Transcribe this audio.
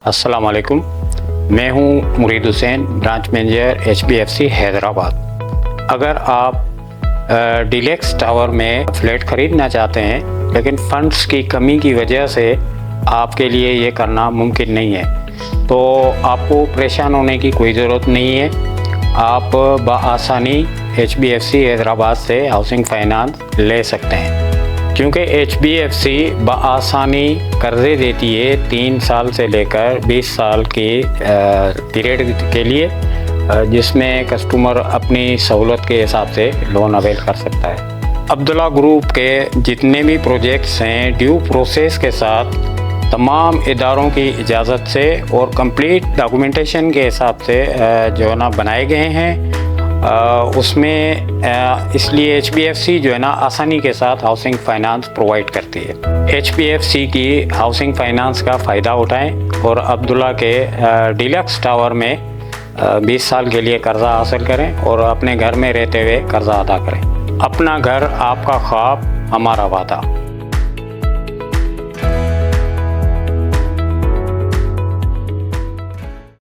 अस्सलाम वालेकुम। मैं हूं मुरीद Hussain, branch manager HBFC Hyderabad. अगर आप डीलक्स टावर में फ्लैट ख़रीदना चाहते हैं लेकिन फ़ंड्स की कमी की वजह से आपके लिए ये करना मुमकिन नहीं है, तो आपको परेशान होने की कोई ज़रूरत नहीं है। आप बआसानी HBFC हैदराबाद से हाउसिंग फाइनेंस ले सकते हैं, क्योंकि HBFC बआसानी कर्ज़े देती है 3 साल से लेकर 20 साल के पीरियड के लिए, जिसमें कस्टमर अपनी सहूलत के हिसाब से लोन अवेल कर सकता है। अब्दुल्ला ग्रुप के जितने भी प्रोजेक्ट्स हैं ड्यू प्रोसेस के साथ तमाम इदारों की इजाज़त से और कंप्लीट डॉक्यूमेंटेशन के हिसाब से जो है ना बनाए गए हैं। उसमें इसलिए HBFC जो है ना आसानी के साथ हाउसिंग फाइनेंस प्रोवाइड करती है। HBFC की हाउसिंग फाइनेंस का फ़ायदा उठाएं और अब्दुल्ला के डीलक्स टावर में 20 साल के लिए कर्ज़ा हासिल करें और अपने घर में रहते हुए कर्ज़ा अदा करें। अपना घर आपका ख्वाब, हमारा वादा।